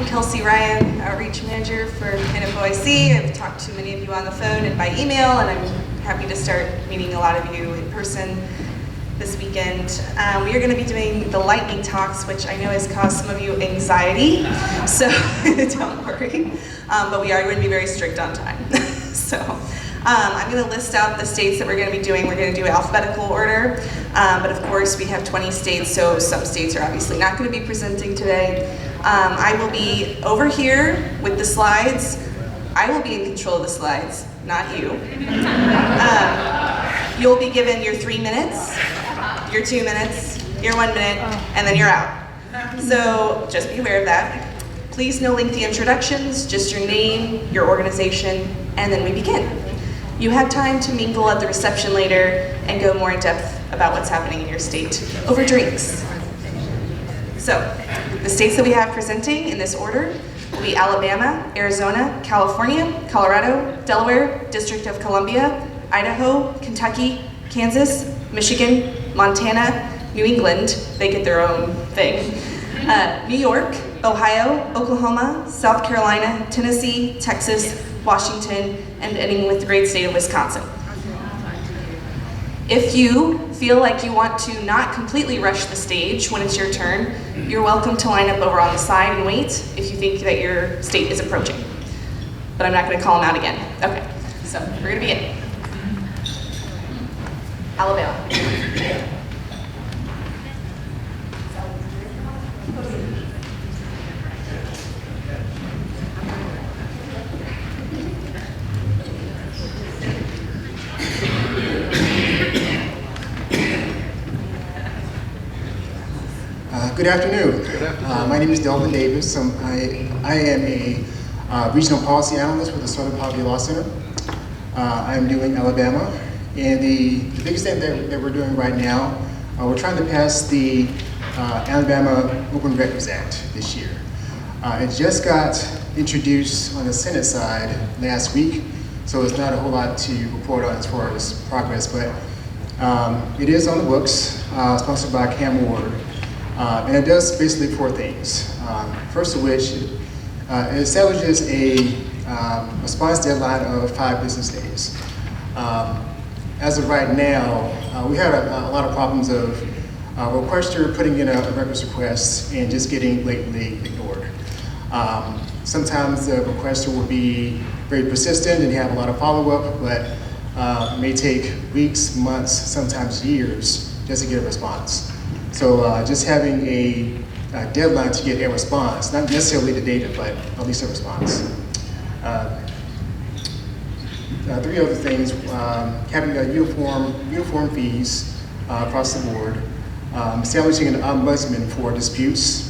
Kelsey Ryan, Outreach Manager for NFOIC. I've talked to many of you on the phone and by email, and I'm happy to start meeting a lot of you in person this weekend. We are going to be doing the lightning talks, which I know has caused some of you anxiety, so don't worry. But we are going to be very strict on time. So I'm going to list out the states that we're going to be doing. We're going to do alphabetical order, but of course we have 20 states, so some states are obviously not going to be presenting today. I will be over here with the slides. I will be in control of the slides, not you. You'll be given your 3 minutes, your 2 minutes, your 1 minute, and then you're out. So just be aware of that. Please no lengthy introductions, just your name, your organization, and then we begin. You have time to mingle at the reception later and go more in depth about what's happening in your state over drinks. So, the states that we have presenting in this order will be Alabama, Arizona, California, Colorado, Delaware, District of Columbia, Idaho, Kentucky, Kansas, Michigan, Montana, New England, they get their own thing, New York, Ohio, Oklahoma, South Carolina, Tennessee, Texas, Washington, and ending with the great state of Wisconsin. If you feel like you want to not completely rush the stage when it's your turn, you're welcome to line up over on the side and wait if you think that your state is approaching. But I'm not going to call them out again. Okay, so we're going to begin. Alabama. Good afternoon. My name is Delvin Davis. I am a regional policy analyst with the Southern Poverty Law Center. I'm doing Alabama, and the biggest thing that we're doing right now, we're trying to pass the Alabama Open Records Act this year. It just got introduced on the Senate side last week, so it's not a whole lot to report on as far as progress, but it is on the books, sponsored by Cam Ward. And it does basically 4 things. First of which, it establishes a response deadline of 5 business days. As of right now, we had a lot of problems of a requester putting in a records request and just getting blatantly ignored. Sometimes the requester will be very persistent and have a lot of follow-up, but it may take weeks, months, sometimes years just to get a response. So just having a deadline to get a response, not necessarily the data, but at least a response. 3 other things, having uniform fees across the board, establishing an ombudsman for disputes,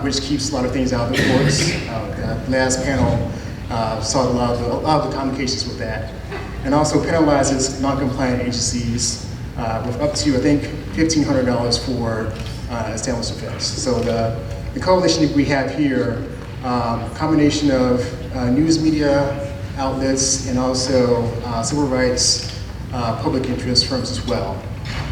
which keeps a lot of things out of the courts. The last panel saw a lot of the complications with that. And also penalizes non-compliant agencies with up to, I think, $1,500 for established offense. So the coalition that we have here, combination of news media outlets and also civil rights, public interest firms as well.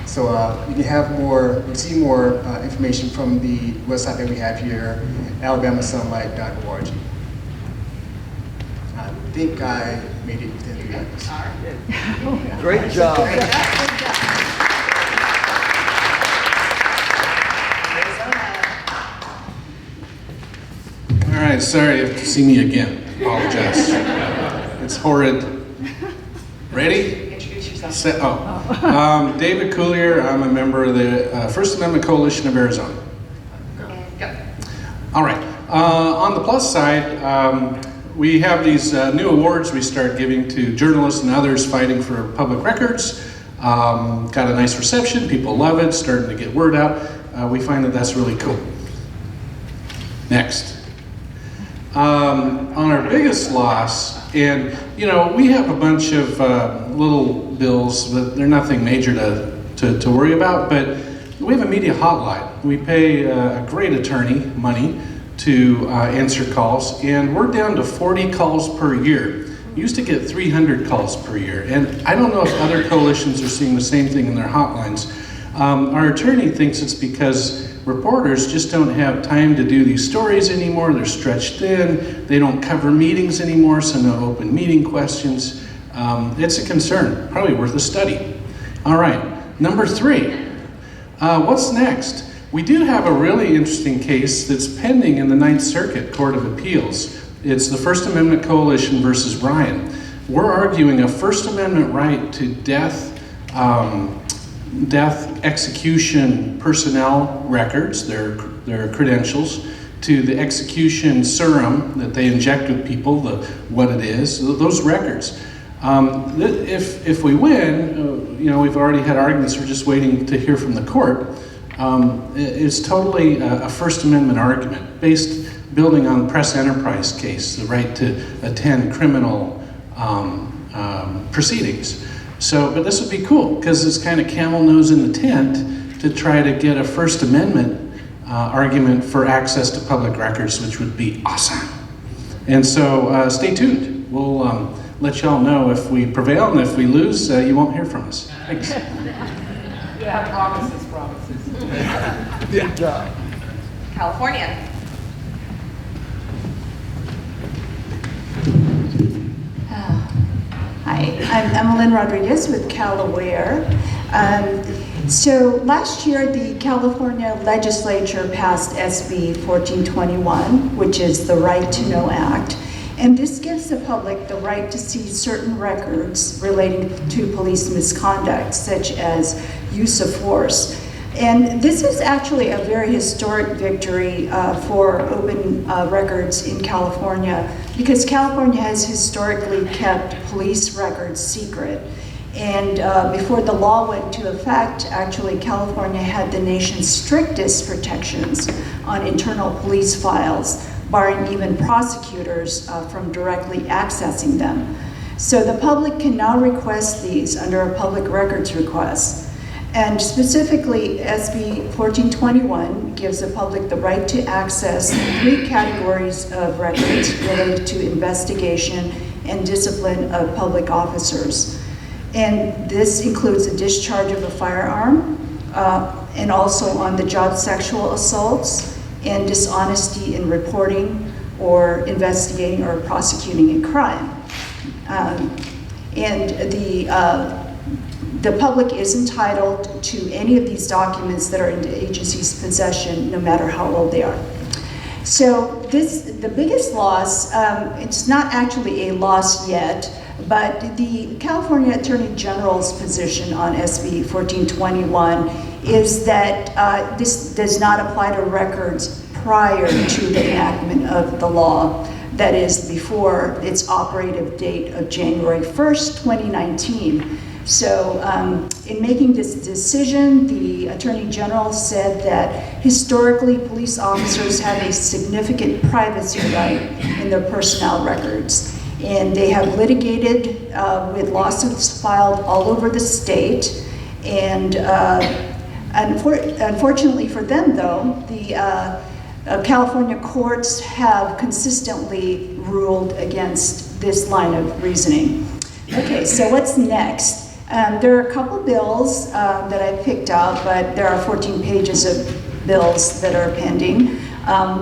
So you can have more, see more information from the website that we have here, alabamasunlight.org. I think I made it within 3 minutes. Yeah. Great job. All right, sorry you have to see me again. Apologize. It's horrid. Ready? Introduce yourself. David Coulier. I'm a member of the First Amendment Coalition of Arizona. Go. All right. On the plus side, we have these new awards we start giving to journalists and others fighting for public records. Got a nice reception. People love it. Starting to get word out. We find that that's really cool. Next. On our biggest loss, and you know, we have a bunch of little bills, but they're nothing major to worry about, but we have a media hotline. We pay a great attorney money to answer calls, and we're down to 40 calls per year. We used to get 300 calls per year, and I don't know if other coalitions are seeing the same thing in their hotlines. Our attorney thinks it's because reporters just don't have time to do these stories anymore. They're stretched thin. They don't cover meetings anymore, so no open meeting questions. It's a concern, probably worth a study. All right, number 3. What's next? We do have a really interesting case that's pending in the Ninth Circuit Court of Appeals. It's the First Amendment Coalition versus Ryan. We're arguing a First Amendment right to death execution personnel records, their credentials, to the execution serum that they inject with people, what it is, those records. If we win, we've already had arguments, we're just waiting to hear from the court. It's totally a First Amendment argument building on the press enterprise case, the right to attend criminal proceedings. But this would be cool because it's kind of camel nose in the tent to try to get a First Amendment argument for access to public records, which would be awesome. And so stay tuned. We'll let y'all know if we prevail, and if we lose, you won't hear from us. Thanks. Yeah, promises. Yeah. Yeah. California. Hi, I'm Emelyn Rodriguez with CalAware. So last year, the California legislature passed SB 1421, which is the Right to Know Act. And this gives the public the right to see certain records relating to police misconduct, such as use of force. And this is actually a very historic victory for open records in California, because California has historically kept police records secret. And before the law went into effect, actually California had the nation's strictest protections on internal police files, barring even prosecutors from directly accessing them. So the public can now request these under a public records request. And specifically, SB 1421 gives the public the right to access 3 categories of records related to investigation and discipline of public officers. And this includes a discharge of a firearm, and also on the job sexual assaults and dishonesty in reporting or investigating or prosecuting a crime. And the public is entitled to any of these documents that are in the agency's possession, no matter how old they are. So the biggest loss, it's not actually a loss yet, but the California Attorney General's position on SB 1421 is that this does not apply to records prior to the enactment of the law, that is before its operative date of January 1st, 2019. So in making this decision, the Attorney General said that historically police officers have a significant privacy right in their personnel records. And they have litigated with lawsuits filed all over the state. And unfortunately for them though, the California courts have consistently ruled against this line of reasoning. Okay, so what's next? There are a couple bills that I picked out, but there are 14 pages of bills that are pending.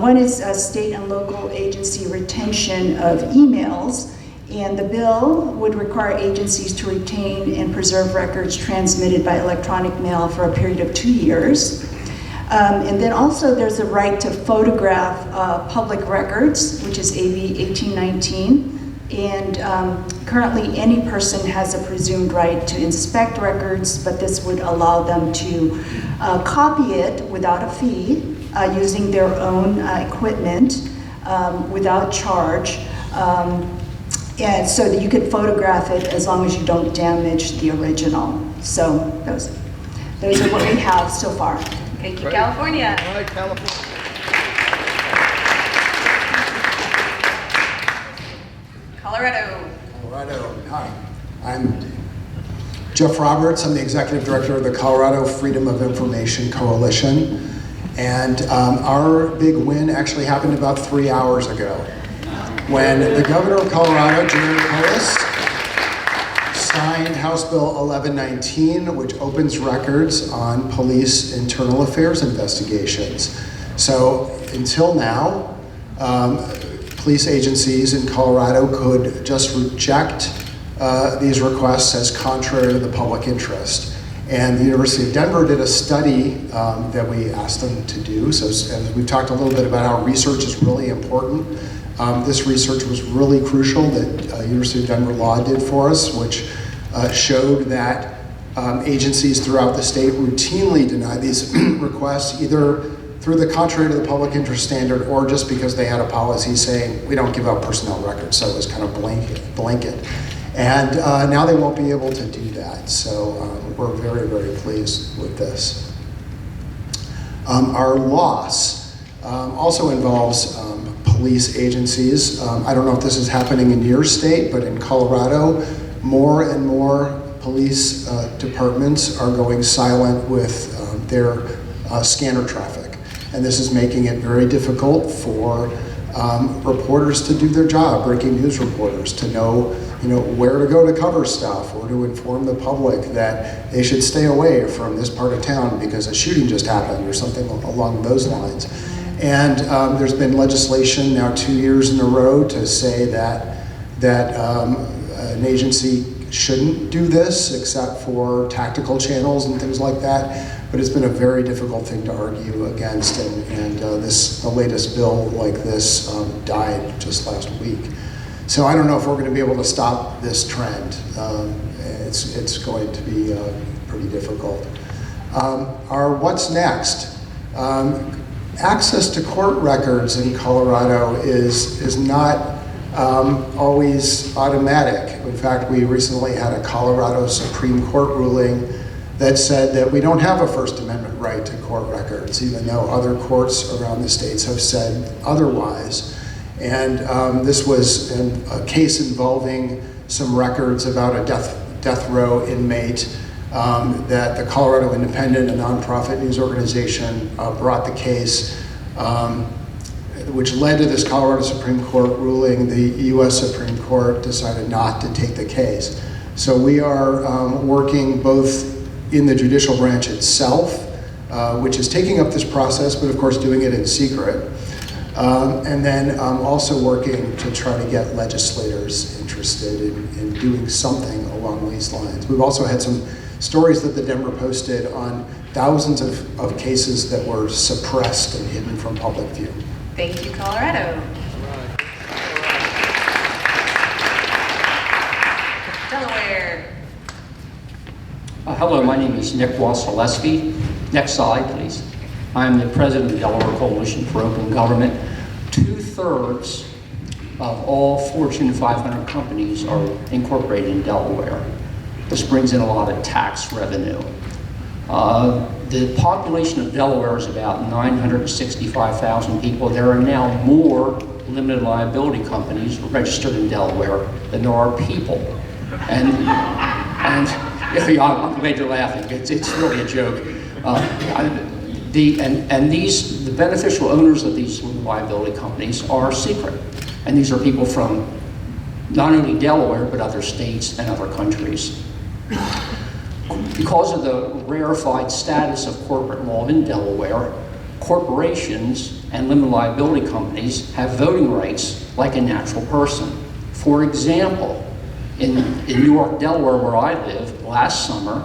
One is state and local agency retention of emails, and the bill would require agencies to retain and preserve records transmitted by electronic mail for a period of 2 years. And then also there's a right to photograph public records, which is AB 1819. And currently any person has a presumed right to inspect records, but this would allow them to copy it without a fee, using their own equipment without charge. And so that you could photograph it as long as you don't damage the original. So those are what we have so far. Thank you, California. All right, California. Colorado. Hi, I'm Jeff Roberts. I'm the Executive Director of the Colorado Freedom of Information Coalition. And our big win actually happened about 3 hours ago, when the governor of Colorado, Jerry Polis, signed House Bill 1119, which opens records on police internal affairs investigations. So until now, police agencies in Colorado could just reject these requests as contrary to the public interest. And the University of Denver did a study that we asked them to do. So as we've talked a little bit about how research is really important. This research was really crucial that University of Denver Law did for us, which showed that agencies throughout the state routinely deny these requests, either through the contrary to the public interest standard or just because they had a policy saying, we don't give out personnel records, so it was kind of blanket. And now they won't be able to do that, so we're very, very pleased with this. Our loss also involves police agencies. I don't know if this is happening in your state, but in Colorado, more and more police departments are going silent with their scanner traffic. And this is making it very difficult for reporters to do their job, breaking news reporters, to know where to go to cover stuff or to inform the public that they should stay away from this part of town because a shooting just happened or something along those lines. And there's been legislation now 2 years in a row to say that an agency shouldn't do this except for tactical channels and things like that. But it's been a very difficult thing to argue against, and the latest bill like this died just last week. So I don't know if we're going to be able to stop this trend. It's going to be pretty difficult. Our what's next? Access to court records in Colorado is not always automatic. In fact, we recently had a Colorado Supreme Court ruling that said that we don't have a First Amendment right to court records, even though other courts around the states have said otherwise. And this was a case involving some records about a death row inmate that the Colorado Independent, a nonprofit news organization, brought the case, which led to this Colorado Supreme Court ruling. The US Supreme Court decided not to take the case. So we are working both in the judicial branch itself, which is taking up this process, but of course doing it in secret. And then also working to try to get legislators interested in doing something along these lines. We've also had some stories that the Denver posted on thousands of cases that were suppressed and hidden from public view. Thank you, Colorado. Delaware. Hello, my name is Nick Wasilewski. Next slide, please. I'm the president of the Delaware Coalition for Open Government. 2/3 of all Fortune 500 companies are incorporated in Delaware. This brings in a lot of tax revenue. The population of Delaware is about 965,000 people. There are now more limited liability companies registered in Delaware than there are people. And yeah, I'm glad you're laughing. It's really a joke. The beneficial owners of these liability companies are secret. And these are people from not only Delaware, but other states and other countries. Because of the rarefied status of corporate law in Delaware, corporations and limited liability companies have voting rights like a natural person. For example, in Newark, Delaware, where I live, last summer,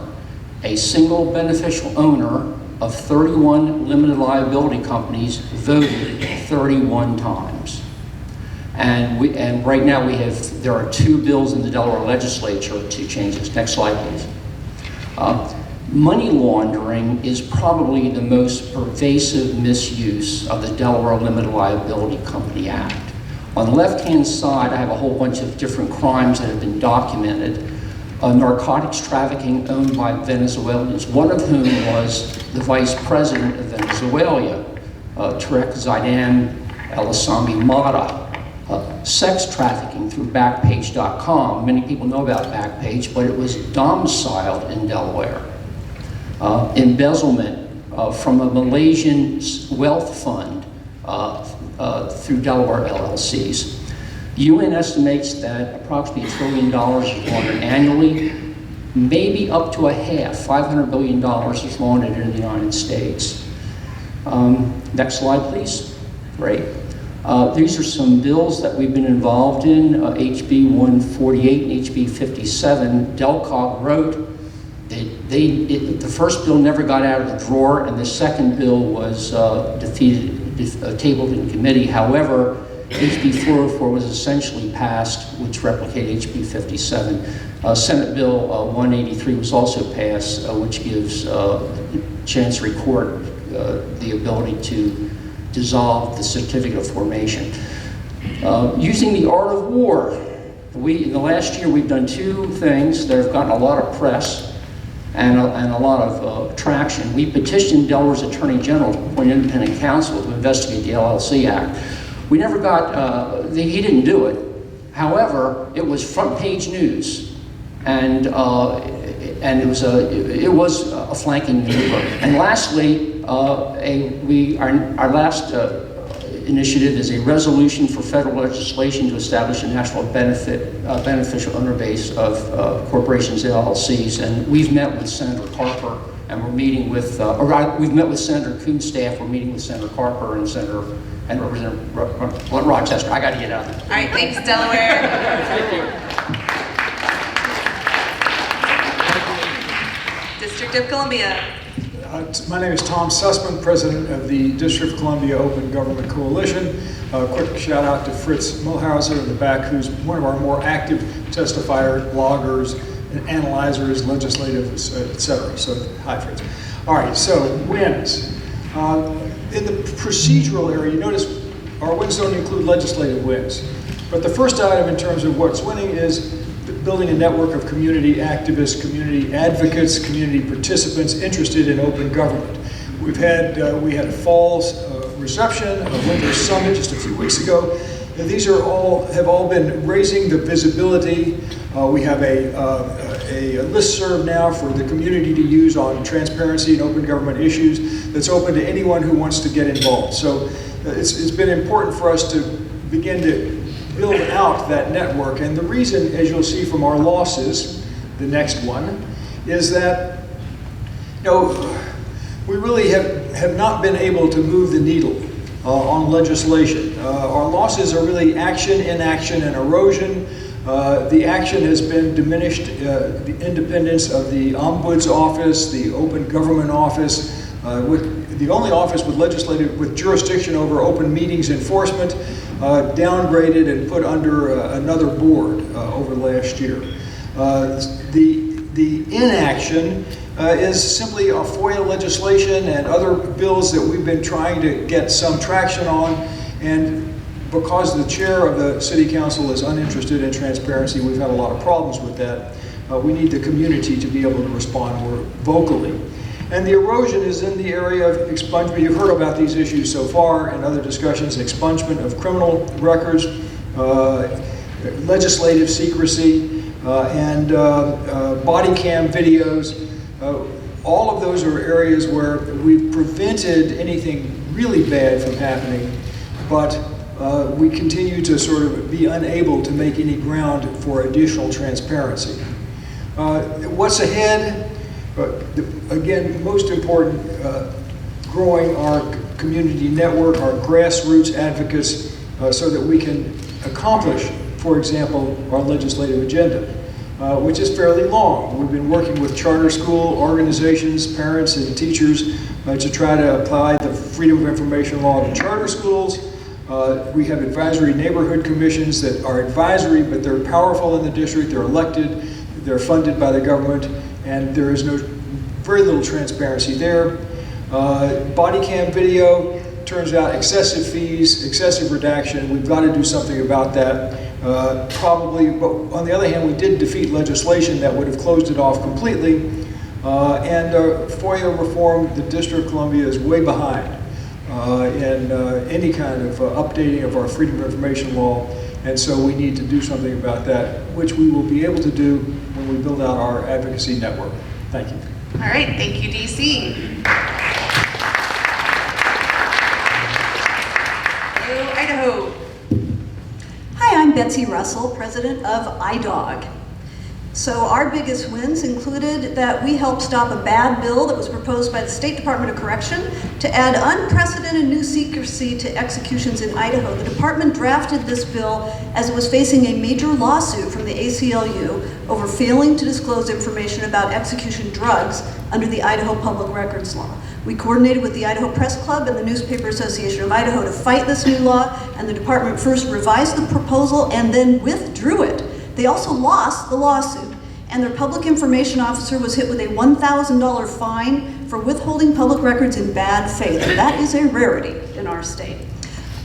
a single beneficial owner of 31 limited liability companies voted 31 times. And right now there are 2 bills in the Delaware legislature to change this. Next slide, please. Money laundering is probably the most pervasive misuse of the Delaware Limited Liability Company Act. On the left-hand side, I have a whole bunch of different crimes that have been documented. Narcotics trafficking owned by Venezuelans, one of whom was the vice president of Venezuela, Tarek Zaidan El-Assami Mata. Sex trafficking through Backpage.com. Many people know about Backpage, but it was domiciled in Delaware. Embezzlement from a Malaysian wealth fund through Delaware LLCs. UN estimates that approximately $1 trillion is laundered annually, maybe up to a half, $500 billion is laundered in the United States. Next slide, please. Great. These are some bills that we've been involved in, HB 148 and HB 57. DELCOG wrote, the first bill never got out of the drawer, and the second bill was tabled in committee. However, HB 404 was essentially passed, which replicated HB 57. Senate Bill 183 was also passed, which gives Chancery Court the ability to dissolve the certificate of formation. Using the art of war, in the last year we've done two things that have gotten a lot of press and a lot of traction. We petitioned Delaware's Attorney General to appoint an independent counsel to investigate the LLC Act. We never got, he didn't do it. However, it was front page news, and it was a flanking maneuver. And lastly, our last initiative is a resolution for federal legislation to establish a national beneficial owner base of corporations and LLCs. And we've met with Senator Carper, and we're meeting with, we've met with Senator Coon's staff. We're meeting with Senator Carper and Representative Rochester. I got to get out of there. All right, thanks, Delaware. Thank you. District of Columbia. My name is Tom Sussman, President of the District of Columbia Open Government Coalition. Quick shout out to Fritz Mulhauser in the back, who's one of our more active testifiers, bloggers, and analyzers, legislatives, etc. So, hi Fritz. All right, so wins. In the procedural area, you notice our wins don't include legislative wins. But the first item in terms of what's winning is building a network of community activists, community advocates, community participants interested in open government. We had a fall reception, a winter summit just a few weeks ago. And these have all been raising the visibility. We have a listserv now for the community to use on transparency and open government issues that's open to anyone who wants to get involved. So it's been important for us to begin to build out that network. And the reason, as you'll see from our losses, the next one, is that we really have not been able to move the needle on legislation. Our losses are really action, inaction, and erosion. The action has been diminished, the independence of the Ombuds Office, the Open Government Office, the only office with jurisdiction over open meetings enforcement, downgraded and put under another board over last year. The inaction is simply a FOIA legislation and other bills that we've been trying to get some traction on, and because the chair of the City Council is uninterested in transparency, we've had a lot of problems with that. We need the community to be able to respond more vocally. And the erosion is in the area of expungement. You've heard about these issues so far and other discussions: expungement of criminal records, legislative secrecy, and body cam videos. All of those are areas where we've prevented anything really bad from happening, but we continue to sort of be unable to make any ground for additional transparency. What's ahead? Again, most important, growing our community network, our grassroots advocates, so that we can accomplish, for example, our legislative agenda, which is fairly long. We've been working with charter school organizations, parents, and teachers to try to apply the Freedom of Information Law to charter schools. We have advisory neighborhood commissions that are advisory, but they're powerful in the district. They're elected, they're funded by the government, and there is very little transparency there. Body cam video, turns out excessive fees, excessive redaction. We've got to do something about that. Probably, but on the other hand, we did defeat legislation that would have closed it off completely. And FOIA reform, the District of Columbia is way behind in any kind of updating of our Freedom of Information Law. And so we need to do something about that, which we will be able to do when we build out our advocacy network. Thank you. All right, thank you, DC. Hello, Idaho. Hi, I'm I'm Betsy Russell, president of iDog. So our biggest wins included that we helped stop a bad bill that was proposed by the State Department of Correction to add unprecedented new secrecy to executions in Idaho. The department drafted this bill as it was facing a major lawsuit from the ACLU over failing to disclose information about execution drugs under the Idaho Public Records Law. We coordinated with the Idaho Press Club and the Newspaper Association of Idaho to fight this new law, and the department first revised the proposal and then withdrew it. They also lost the lawsuit, and their public information officer was hit with a $1,000 fine for withholding public records in bad faith. That is a rarity in our state.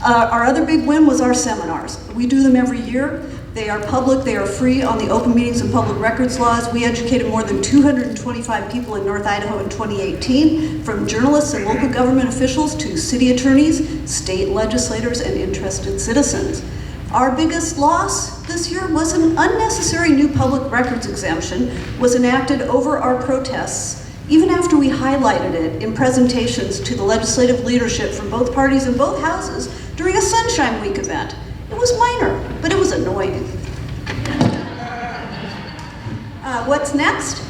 Our other big win was our seminars. We do them every year. They are public, they are free on the open meetings and public records laws. We educated more than 225 people in North Idaho in 2018, from journalists and local government officials to city attorneys, state legislators, and interested citizens. Our biggest loss this year was an unnecessary new public records exemption was enacted over our protests, even after we highlighted it in presentations to the legislative leadership from both parties in both houses during a Sunshine Week event. It was minor, but it was annoying. What's next?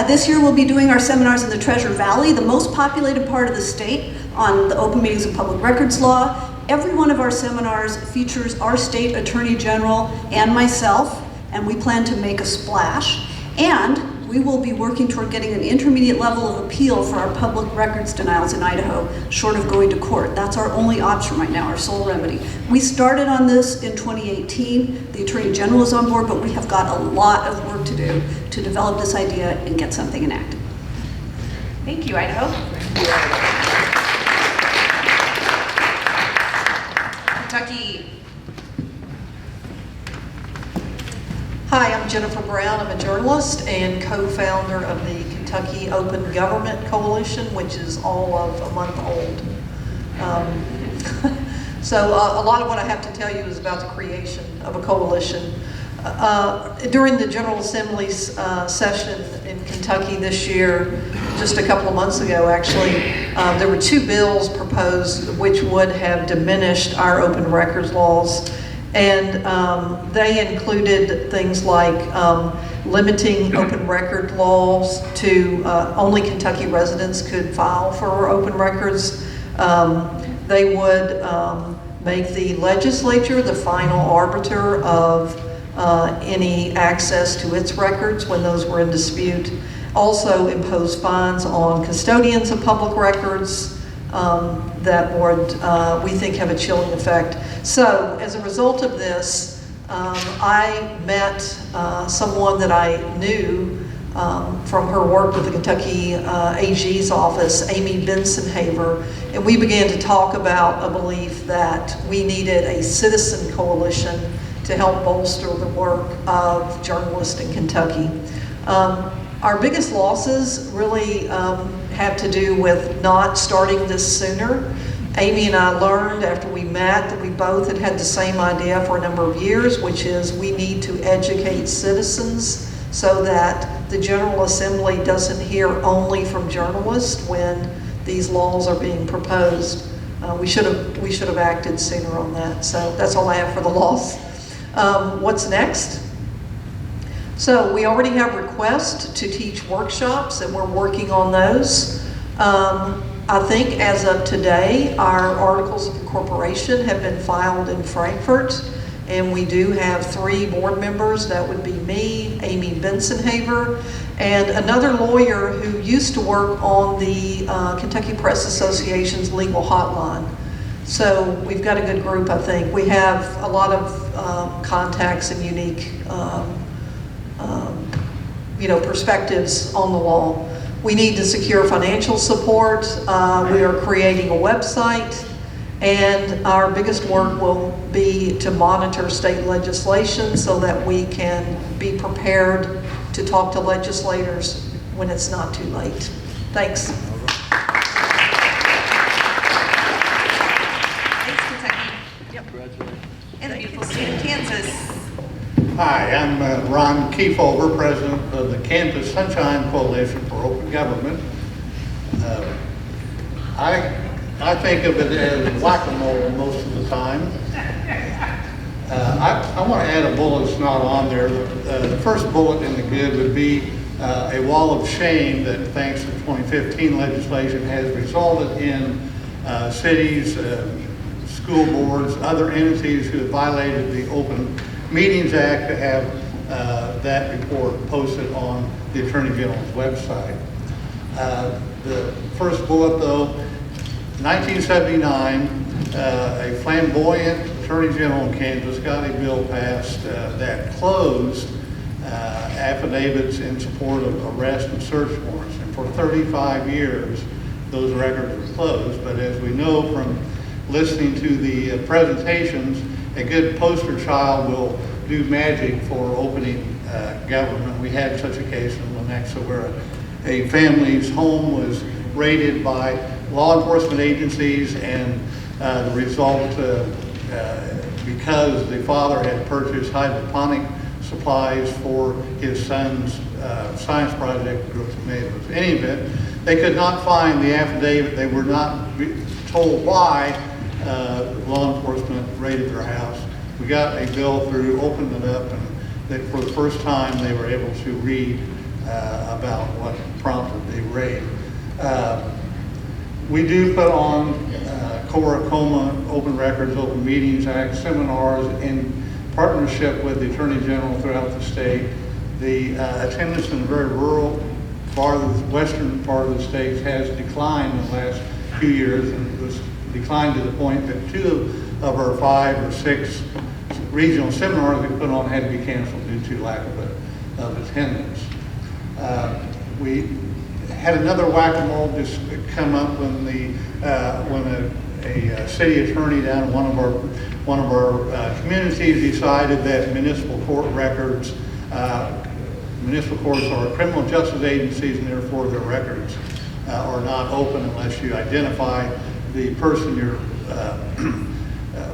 This year we'll be doing our seminars in the Treasure Valley, the most populated part of the state, on the open meetings and public records law. Every one of our seminars features our state attorney general and myself, and we plan to make a splash. And we will be working toward getting an intermediate level of appeal for our public records denials in Idaho, short of going to court. That's our only option right now, our sole remedy. We started on this in 2018. The attorney general is on board, but we have got a lot of work to do to develop this idea and get something enacted. Thank you, Idaho. Kentucky. Hi, I'm Jennifer Brown. I'm a journalist and co-founder of the Kentucky Open Government Coalition, which is all of a month old. So a lot of what I have to tell you is about the creation of a coalition. During the General Assembly's session in Kentucky this year, just a couple of months ago actually, there were two bills proposed which would have diminished our open records laws. And they included things like limiting open record laws to only Kentucky residents could file for open records. They would make the legislature the final arbiter of any access to its records when those were in dispute. Also impose fines on custodians of public records that would, we think, have a chilling effect. So as a result of this, I met someone that I knew from her work with the Kentucky AG's office, Amy Benson-Haver, and we began to talk about a belief that we needed a citizen coalition to help bolster the work of journalists in Kentucky. Our biggest losses really have to do with not starting this sooner. Amy and I learned after we met that we both had had the same idea for a number of years, which is we need to educate citizens so that the General Assembly doesn't hear only from journalists when these laws are being proposed. We should have acted sooner on that. So that's all I have for the loss. What's next? So we already have requests to teach workshops, and we're working on those. I think as of today, our articles of incorporation have been filed in Frankfurt, and we do have 3 board members. That would be me, Amy Benson-Haver, and another lawyer who used to work on the Kentucky Press Association's legal hotline. So we've got a good group, I think. We have a lot of contacts and unique perspectives on the law. We need to secure financial support. We are creating a website, and our biggest work will be to monitor state legislation so that we can be prepared to talk to legislators when it's not too late. Thanks. Thanks, Kentucky. Yep. Congratulations. And the beautiful state of Kansas. Hi, I'm Ron Kiefover, president of the Kansas Sunshine Coalition for Open Government. I think of it as whack-a-mole most of the time. I want to add a bullet that's not on there. The first bullet in the good would be a wall of shame that, thanks to 2015 legislation, has resulted in cities, school boards, other entities who have violated the Open Meetings Act to have that report posted on the Attorney General's website. The first bullet, though, 1979, a flamboyant Attorney General in Kansas got a bill passed that closed affidavits in support of arrest and search warrants. And for 35 years, those records were closed. But as we know from listening to the presentations, a good poster child will do magic for opening government. We had such a case in Lenexa where a family's home was raided by law enforcement agencies, and the result, because the father had purchased hydroponic supplies for his son's science project, grew tomatoes. In any event, they could not find the affidavit. They were not told why law enforcement raided their house. We got a bill through, opened it up, and they, for the first time they were able to read about what prompted the raid. We do put on COMA, Open Records, Open Meetings Act seminars in partnership with the Attorney General throughout the state. The attendance in the very rural western part of the state has declined in the last few years, and it was declined to the point that 2 of our 5 or 6 regional seminars we put on had to be canceled due to lack of attendance. We had another whack-a-mole just come up when a city attorney down in one of our communities decided that municipal court records, municipal courts are criminal justice agencies, and therefore their records are not open unless you identify the person your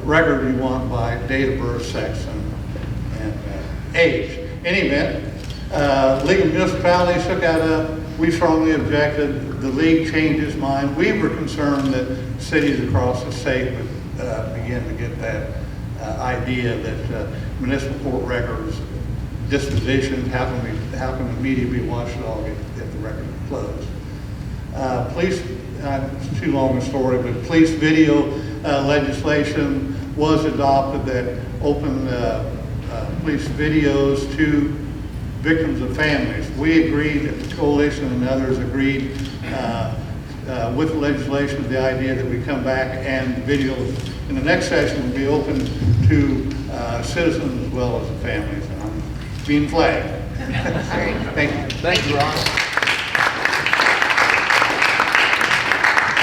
record you want by date of birth, sex, and age. In any event, League of Municipalities took that up. We strongly objected. The league changed its mind. We were concerned that cities across the state would begin to get that idea that municipal court records, dispositions, how can the media be watched at all if the record is closed? Police, it's too long a story, but police video legislation was adopted that opened police videos to victims of families. We agreed, the coalition and others agreed with the legislation, the idea that we come back and videos in the next session will be open to citizens as well as the families. And I'm being flagged. Thank you. Thank you, Ron.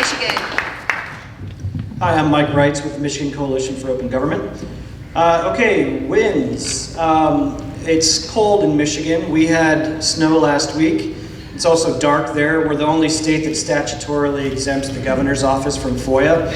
Michigan. Hi, I'm Mike Reitz with the Michigan Coalition for Open Government. Okay, winds. It's cold in Michigan. We had snow last week. It's also dark there. We're the only state that statutorily exempts the governor's office from FOIA.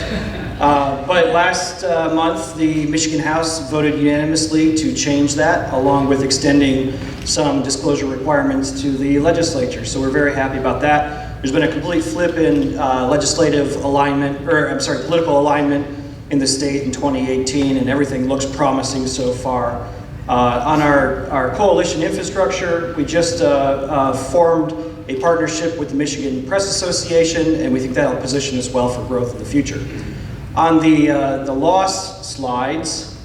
But last month, the Michigan House voted unanimously to change that, along with extending some disclosure requirements to the legislature. So we're very happy about that. There's been a complete flip in legislative alignment, or I'm sorry, political alignment in the state in 2018, and everything looks promising so far. On our coalition infrastructure, we just formed a partnership with the Michigan Press Association, and we think that'll position us well for growth in the future. On the loss slides,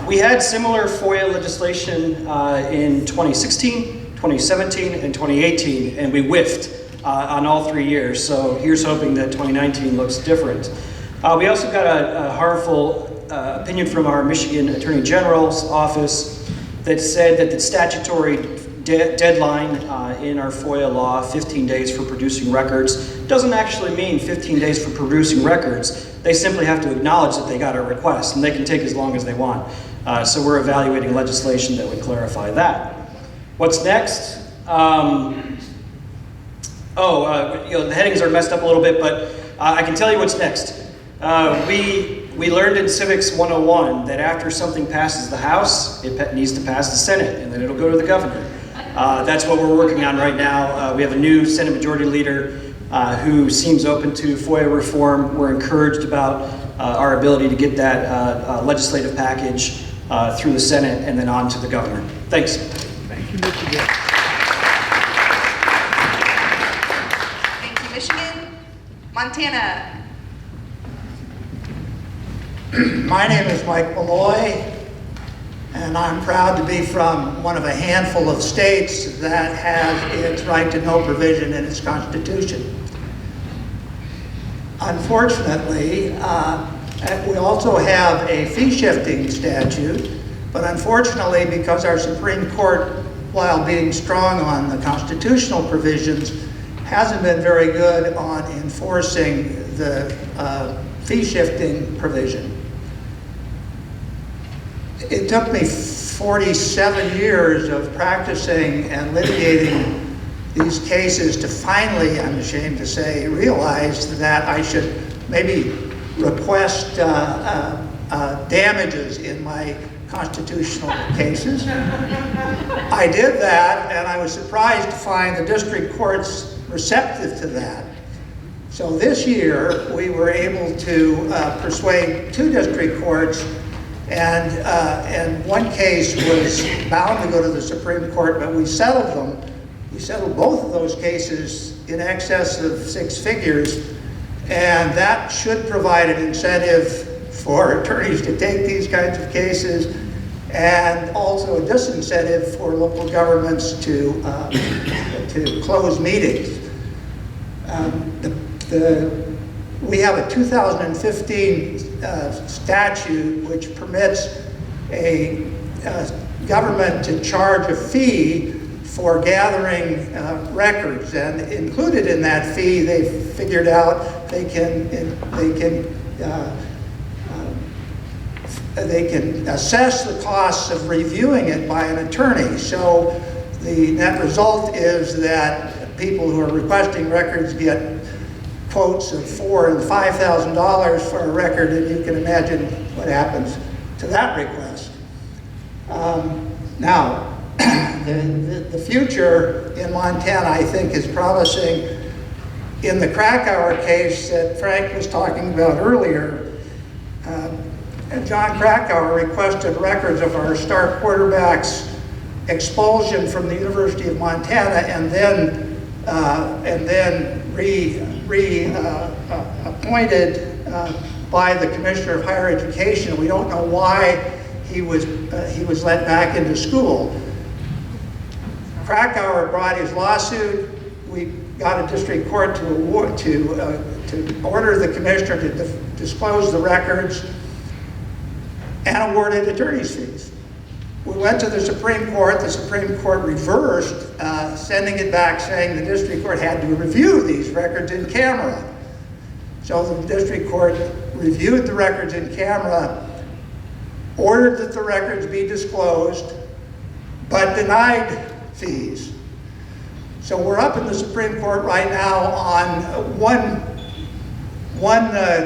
we had similar FOIA legislation in 2016, 2017, and 2018, and we whiffed on all 3 years. So here's hoping that 2019 looks different. We also got a harmful opinion from our Michigan Attorney General's office that said that the statutory deadline in our FOIA law, 15 days for producing records, doesn't actually mean 15 days for producing records. They simply have to acknowledge that they got a request, and they can take as long as they want. So we're evaluating legislation that would clarify that. What's next? The headings are messed up a little bit, but I can tell you what's next. We learned in Civics 101 that after something passes the House, it needs to pass the Senate, and then it'll go to the governor. That's what we're working on right now. We have a new Senate Majority Leader who seems open to FOIA reform. We're encouraged about our ability to get that legislative package through the Senate and then on to the governor. Thanks. Thank you, Michigan. Thank you, Michigan. Montana. My name is Mike Malloy, and I'm proud to be from one of a handful of states that has its right to know provision in its constitution. Unfortunately, we also have a fee-shifting statute, but unfortunately, because our Supreme Court, while being strong on the constitutional provisions, hasn't been very good on enforcing the fee-shifting provision. It took me 47 years of practicing and litigating these cases to finally, I'm ashamed to say, realize that I should maybe request damages in my constitutional cases. I did that, and I was surprised to find the district courts receptive to that. So this year, we were able to persuade 2 district courts, and one case was bound to go to the Supreme Court, but we settled them. We settled both of those cases in excess of 6 figures, and that should provide an incentive for attorneys to take these kinds of cases, and also a disincentive for local governments to close meetings. We have a 2015 statute which permits a government to charge a fee for gathering records, and included in that fee, they figured out they can assess the costs of reviewing it by an attorney. So the net result is that people who are requesting records get quotes of $4,000 and $5,000 for a record, and you can imagine what happens to that request. Now, the future in Montana, I think, is promising. In the Krakauer case that Frank was talking about earlier, John Krakauer requested records of our star quarterback's expulsion from the University of Montana, and then reappointed by the Commissioner of Higher Education. We don't know why he was let back into school. Krakauer brought his lawsuit. We got a district court to order the commissioner to disclose the records and awarded attorney's fees. We went to the Supreme Court. The Supreme Court reversed, sending it back saying the district court had to review these records in camera. So the district court reviewed the records in camera, ordered that the records be disclosed, but denied fees. So we're up in the Supreme Court right now on one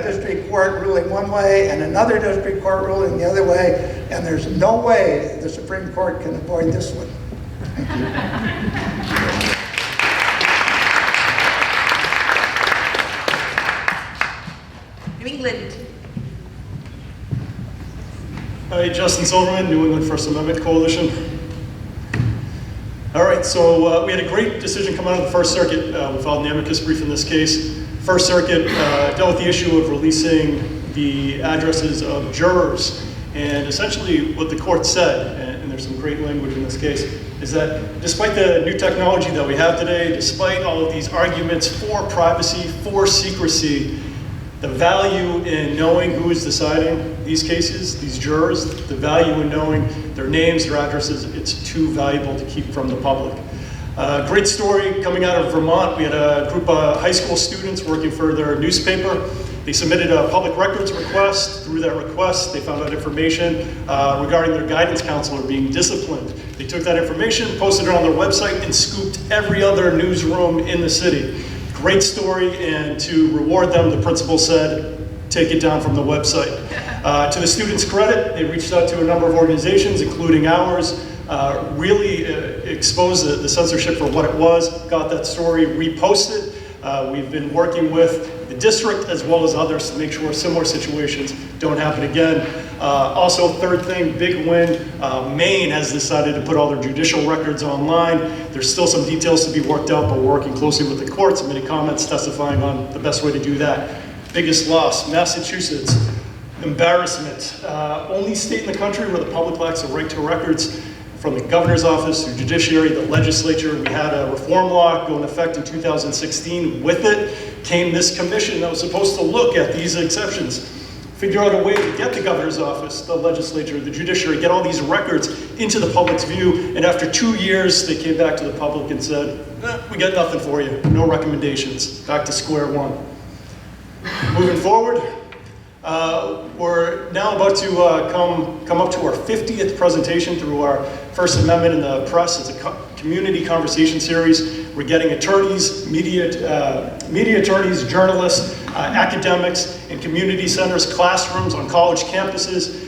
district court ruling one way and another district court ruling the other way, and there's no way the Supreme Court can avoid this one. Thank New you. England. Hi, Justin Silverman, New England First Amendment Coalition. All right, so we had a great decision come out of the First Circuit. We filed an amicus brief in this case. First Circuit dealt with the issue of releasing the addresses of jurors. And essentially what the court said, and there's some great language in this case, is that despite the new technology that we have today, despite all of these arguments for privacy, for secrecy, the value in knowing who is deciding these cases, these jurors, the value in knowing their names, their addresses, it's too valuable to keep from the public. Great story coming out of Vermont. We had a group of high school students working for their newspaper. They submitted a public records request. Through that request, they found out information regarding their guidance counselor being disciplined. They took that information, posted it on their website, and scooped every other newsroom in the city. Great story, and to reward them, the principal said, take it down from the website. To the students' credit, they reached out to a number of organizations, including ours, really exposed the censorship for what it was, got that story reposted. We've been working with the district as well as others to make sure similar situations don't happen again. Also, third thing, big win, Maine has decided to put all their judicial records online. There's still some details to be worked out, but we're working closely with the courts, submitting comments testifying on the best way to do that. Biggest loss, Massachusetts, embarrassment. Only state in the country where the public lacks a right to records. From the governor's office to judiciary, the legislature, we had a reform law go into effect in 2016. With it came this commission that was supposed to look at these exceptions, figure out a way to get the governor's office, the legislature, the judiciary, get all these records into the public's view. And after 2 years, they came back to the public and said, we got nothing for you, no recommendations, back to square one. Moving forward, we're now about to come up to our 50th presentation through our First Amendment in the Press. It's a community conversation series. We're getting attorneys, media attorneys, journalists, academics, in community centers, classrooms, on college campuses,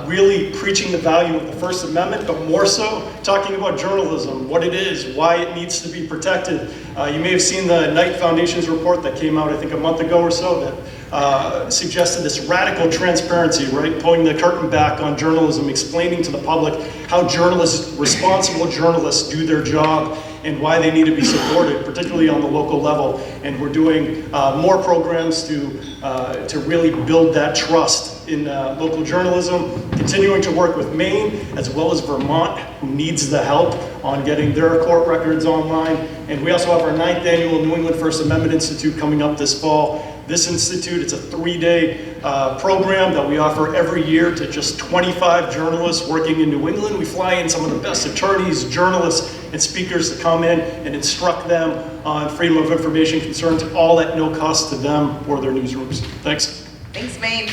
really preaching the value of the First Amendment, but more so talking about journalism, what it is, why it needs to be protected. You may have seen the Knight Foundation's report that came out, I think, a month ago or so that suggested this radical transparency, right? Pulling the curtain back on journalism, explaining to the public how journalists, responsible journalists, do their job and why they need to be supported, particularly on the local level. And we're doing more programs to really build that trust in local journalism, continuing to work with Maine as well as Vermont, who needs the help on getting their court records online. And we also have our 9th annual New England First Amendment Institute coming up this fall. This institute, it's a 3-day program that we offer every year to just 25 journalists working in New England. We fly in some of the best attorneys, journalists, and speakers to come in and instruct them on freedom of information concerns, all at no cost to them or their newsrooms. Thanks. Thanks, Maine.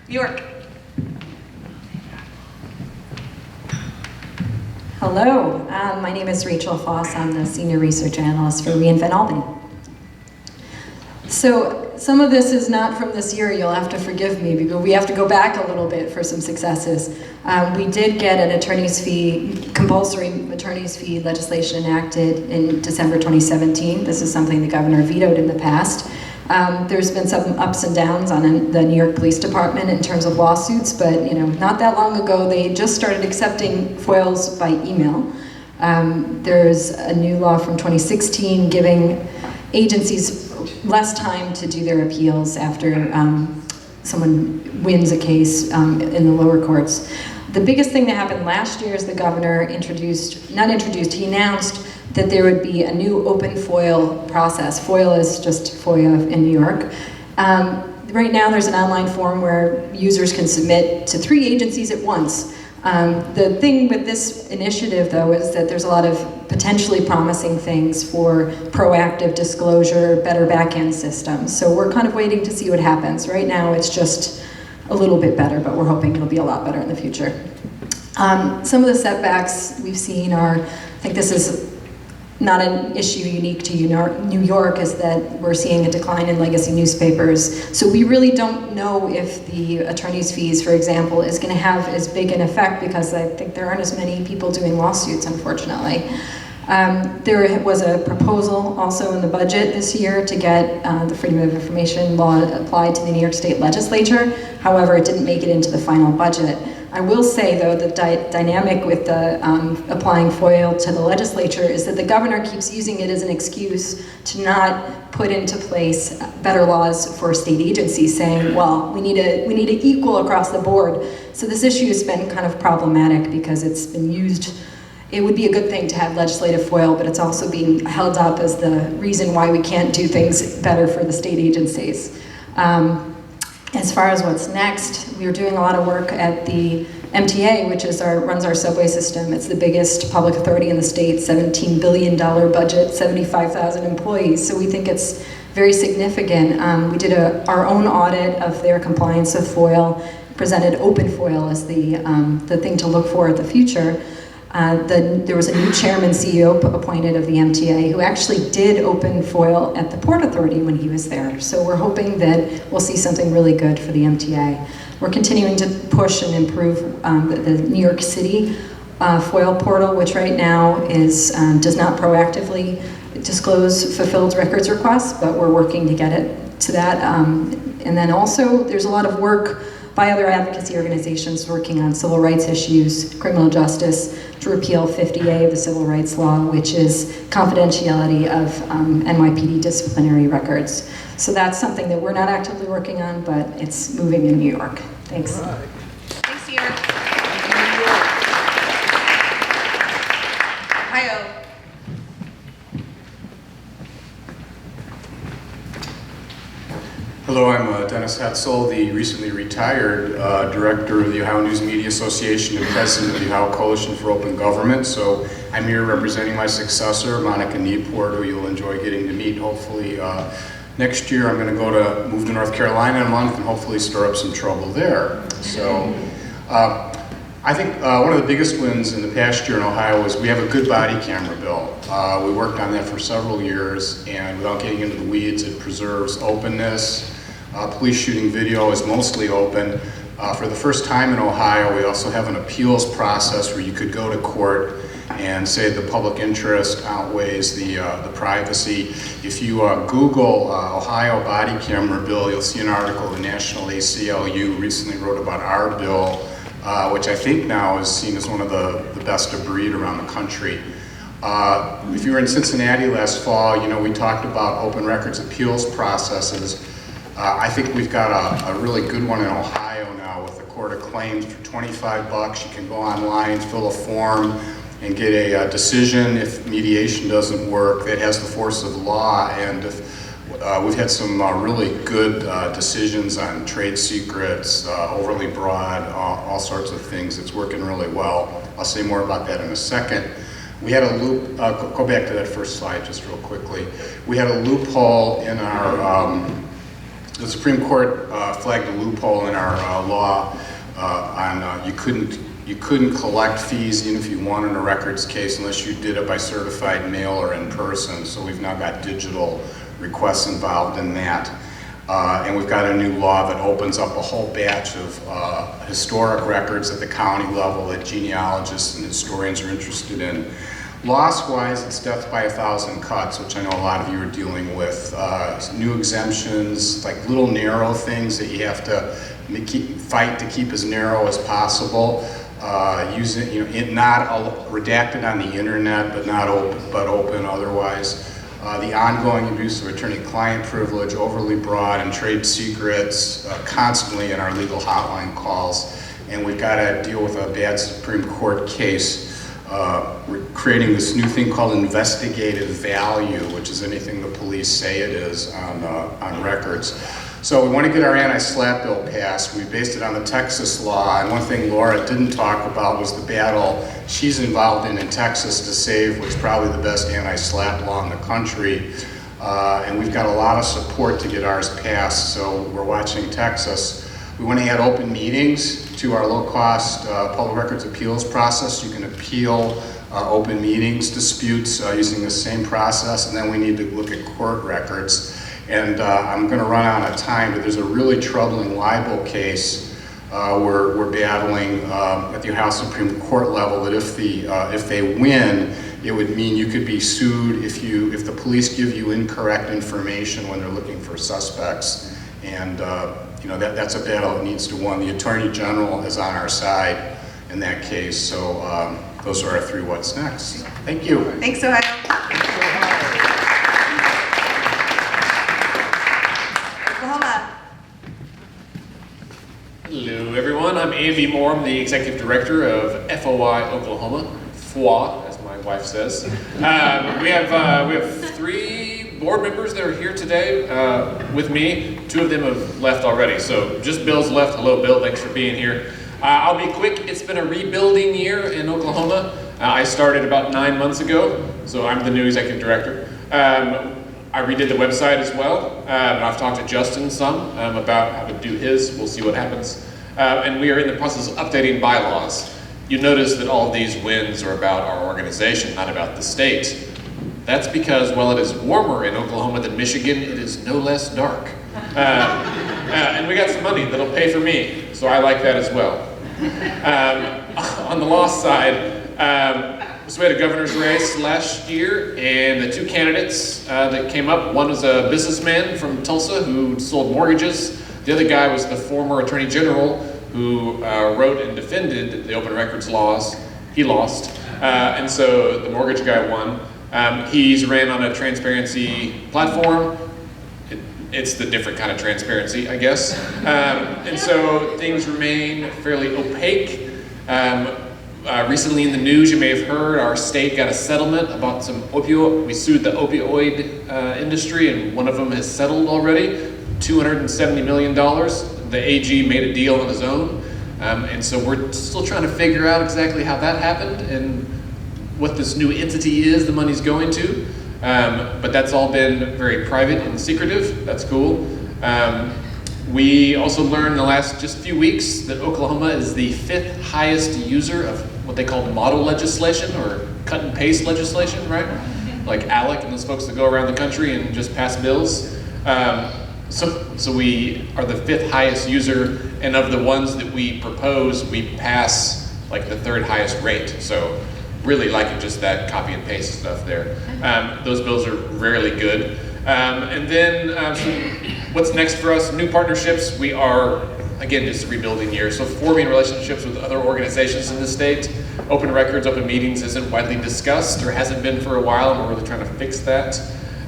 New York. Hello, my name is Rachel Foss. I'm the Senior Research Analyst for reInvent Albany. So some of this is not from this year, you'll have to forgive me, because we have to go back a little bit for some successes. We did get an compulsory attorney's fee legislation enacted in December 2017. This is something the governor vetoed in the past. There's been some ups and downs on the New York Police Department in terms of lawsuits, but not that long ago they just started accepting FOILs by email. There's a new law from 2016 giving agencies less time to do their appeals after someone wins a case in the lower courts. The biggest thing that happened last year is the governor he announced that there would be a new open FOIL process. FOIL is just FOIA in New York. Right now there's an online form where users can submit to 3 agencies at once. The thing with this initiative though is that there's a lot of potentially promising things for proactive disclosure, better back-end systems. So we're kind of waiting to see what happens. Right now it's just a little bit better, but we're hoping it'll be a lot better in the future. Some of the setbacks we've seen are, I think this is not an issue unique to New York, is that we're seeing a decline in legacy newspapers. So we really don't know if the attorney's fees, for example, is going to have as big an effect, because I think there aren't as many people doing lawsuits, unfortunately. There was a proposal also in the budget this year to get the Freedom of Information law applied to the New York State Legislature. However, it didn't make it into the final budget. I will say, though, the dynamic with the applying FOIL to the legislature is that the governor keeps using it as an excuse to not put into place better laws for state agencies, saying, well, we need to equal across the board. So this issue has been kind of problematic because it's been used. It would be a good thing to have legislative FOIL, but it's also being held up as the reason why we can't do things better for the state agencies. As far as what's next, we're doing a lot of work at the MTA, which is runs our subway system. It's the biggest public authority in the state, $17 billion budget, 75,000 employees. So we think it's very significant. We did our own audit of their compliance with FOIL, presented open FOIL as the thing to look for at the future. There was a new chairman CEO appointed of the MTA who actually did open FOIL at the Port Authority when he was there. So we're hoping that we'll see something really good for the MTA. We're continuing to push and improve the New York City FOIL portal, which right now does not proactively disclose fulfilled records requests, but we're working to get it to that. And then also, there's a lot of work by other advocacy organizations working on civil rights issues, criminal justice, to repeal 50A of the Civil Rights Law, which is confidentiality of NYPD disciplinary records. So that's something that we're not actively working on, but it's moving in New York. Thanks. Thanks, Sierra. Ohio. Hello, I'm Dennis Hetzel, the recently retired director of the Ohio News Media Association and president of the Ohio Coalition for Open Government. So I'm here representing my successor, Monica Nieport, who you'll enjoy getting to meet. Hopefully next year I'm going to move to North Carolina in a month and hopefully stir up some trouble there. So I think one of the biggest wins in the past year in Ohio is we have a good body camera bill. We worked on that for several years, and without getting into the weeds, it preserves openness. Police shooting video is mostly open. For the first time in Ohio, we also have an appeals process where you could go to court and say the public interest outweighs the privacy. If you Google Ohio body camera bill, you'll see an article the National ACLU recently wrote about our bill, which I think now is seen as one of the best of breed around the country. If you were in Cincinnati last fall, we talked about open records appeals processes. I think we've got a really good one in Ohio now with the Court of Claims for $25. You can go online, fill a form, and get a decision if mediation doesn't work. That has the force of law, and we've had some really good decisions on trade secrets, overly broad, all sorts of things. It's working really well. I'll say more about that in a second. We had a loop, go back to that first slide just real quickly. We had a loophole in our, the Supreme Court flagged a loophole in our law on you couldn't collect fees even if you won in a records case unless you did it by certified mail or in person. So we've now got digital requests involved in that. And we've got a new law that opens up a whole batch of historic records at the county level that genealogists and historians are interested in. Loss-wise, it's death by 1,000 cuts, which I know a lot of you are dealing with. New exemptions, like little narrow things that you have to fight to keep as narrow as possible. Using, not redacted on the internet, but open otherwise. The ongoing abuse of attorney-client privilege, overly broad, and trade secrets constantly in our legal hotline calls. And we've got to deal with a bad Supreme Court case. We're creating this new thing called investigative value, which is anything the police say it is on records. So we want to get our anti-SLAPP bill passed. We based it on the Texas law, and one thing Laura didn't talk about was the battle she's involved in Texas to save what's probably the best anti-SLAPP law in the country. And we've got a lot of support to get ours passed, so we're watching Texas. We want to add open meetings to our low-cost public records appeals process. You can appeal open meetings, disputes using the same process, and then we need to look at court records. And I'm going to run out of time, but there's a really troubling libel case we're battling at the Ohio Supreme Court level that if they win, it would mean you could be sued if the police give you incorrect information when they're looking for suspects. And that's a battle that needs to win. The Attorney General is on our side in that case. So those are our three what's next. Thank you. Thanks, Ohio. Oklahoma. Hello, everyone. I'm Andy Moore. I'm the Executive Director of FOI Oklahoma, FOI, as my wife says. We have three board members that are here today with me. Two of them have left already, so just Bill's left. Hello, Bill. Thanks for being here. I'll be quick. It's been a rebuilding year in Oklahoma. I started about 9 months ago, so I'm the new Executive Director. I redid the website as well, and I've talked to Justin some about how to do his. We'll see what happens. And we are in the process of updating bylaws. You notice that all of these wins are about our organization, not about the state. That's because while it is warmer in Oklahoma than Michigan, it is no less dark. And we got some money that'll pay for me, so I like that as well. On the loss side, So we had a governor's race last year, and the two candidates that came up, one was a businessman from Tulsa who sold mortgages. The other guy was the former attorney general who wrote and defended the open records laws. He lost, and so the mortgage guy won. He's ran on a transparency platform. It's the different kind of transparency, I guess. And so things remain fairly opaque. Recently in the news, you may have heard our state got a settlement about some we sued the opioid industry, and one of them has settled already, $270 million. The AG made a deal on his own. And so we're still trying to figure out exactly how that happened and what this new entity is the money's going to. But that's all been very private and secretive. That's cool. We also learned in the last just few weeks that Oklahoma is the 5th highest user of what they call model legislation, or cut and paste legislation, right? Like ALEC and those folks that go around the country and just pass bills. So we are the 5th highest user, and of the ones that we propose, we pass like the 3rd highest rate. So really liking just that copy and paste stuff there. Those bills are rarely good. And then what's next for us? New partnerships. We are, again, just a rebuilding year. So forming relationships with other organizations in the state. Open records, open meetings isn't widely discussed, or hasn't been for a while, and we're really trying to fix that.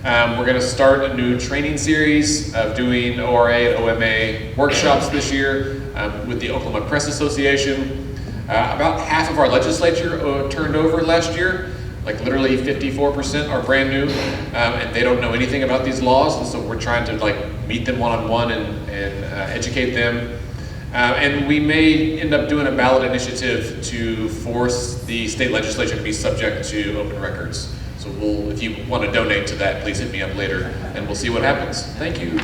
We're going to start a new training series of doing ORA and OMA workshops this year with the Oklahoma Press Association. About half of our legislature turned over last year. Like literally 54% are brand new, and they don't know anything about these laws, and so we're trying to like meet them one-on-one and educate them. And we may end up doing a ballot initiative to force the state legislature to be subject to open records. So if you want to donate to that, please hit me up later, and we'll see what happens. Thank you.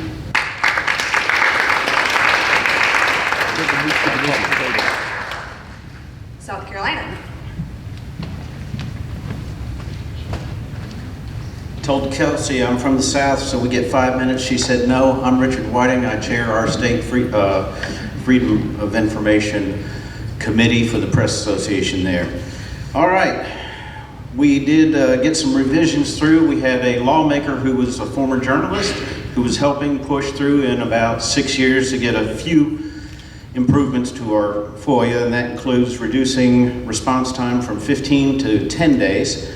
South Carolina. Told Kelsey I'm from the South, so we get 5 minutes. She said no. I'm Richard Whiting. I chair our state Freedom of Information Committee for the Press Association there. All right, we did get some revisions through. We had a lawmaker who was a former journalist who was helping push through in about 6 years to get a few improvements to our FOIA, and that includes reducing response time from 15 to 10 days.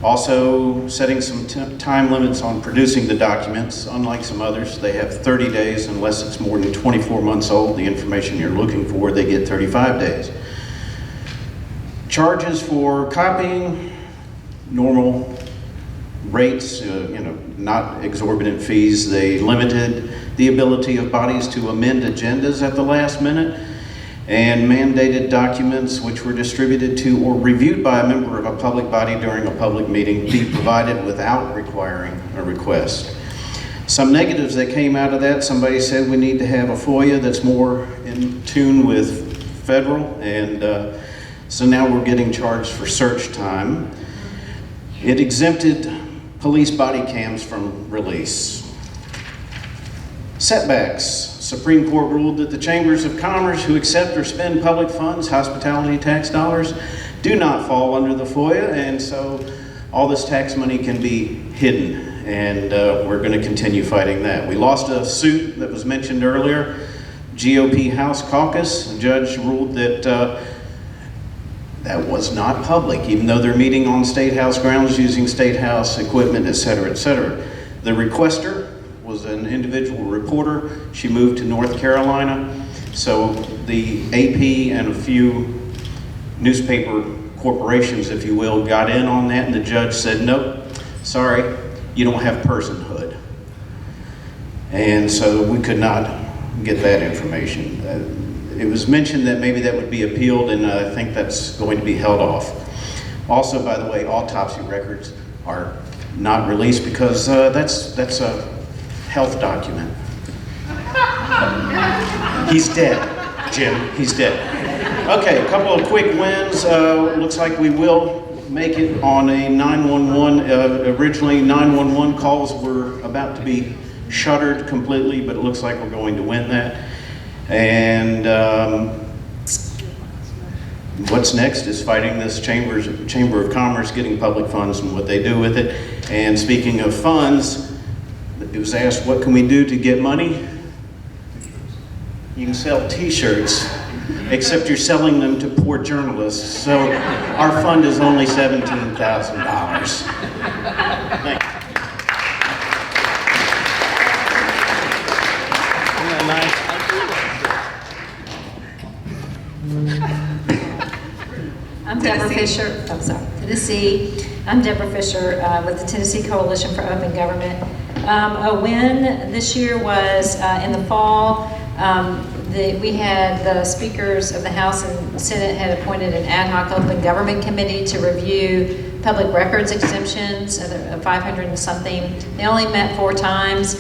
Also setting some time limits on producing the documents. Unlike some others, they have 30 days unless it's more than 24 months old. The information you're looking for, they get 35 days. Charges for copying, normal rates, not exorbitant fees. They limited the ability of bodies to amend agendas at the last minute, and mandated documents which were distributed to or reviewed by a member of a public body during a public meeting be provided without requiring a request. Some negatives that came out of that: somebody said we need to have a FOIA that's more in tune with federal, and so now we're getting charged for search time. It exempted police body cams from release. Setbacks. Supreme Court ruled that the chambers of commerce who accept or spend public funds, hospitality tax dollars, do not fall under the FOIA, and so all this tax money can be hidden, and we're going to continue fighting that. We lost a suit that was mentioned earlier, GOP House Caucus. The judge ruled that that was not public, even though they're meeting on State House grounds using State House equipment, et cetera, et cetera. The requester was an individual reporter. She moved to North Carolina. So the AP and a few newspaper corporations, if you will, got in on that, and the judge said, nope, sorry, you don't have personhood. And so we could not get that information. It was mentioned that maybe that would be appealed, and I think that's going to be held off. Also, by the way, autopsy records are not released because that's a health document. He's dead, Jim, he's dead. Okay, a couple of quick wins. Looks like we will make it on a 911. Originally, 911 calls were about to be shuttered completely, but it looks like we're going to win that. And What's next is fighting this Chamber of Commerce getting public funds and what they do with it. And speaking of funds, it was asked, what can we do to get money? You can sell t-shirts, except you're selling them to poor journalists. So our fund is only $17,000. Thank you. I'm Deborah Fisher. Oh, sorry, Tennessee. I'm Deborah Fisher with the Tennessee Coalition for Open Government. A win this year was in the fall. We had the speakers of the House and Senate had appointed an ad hoc open government committee to review public records exemptions, 500 and something. They only met 4 times.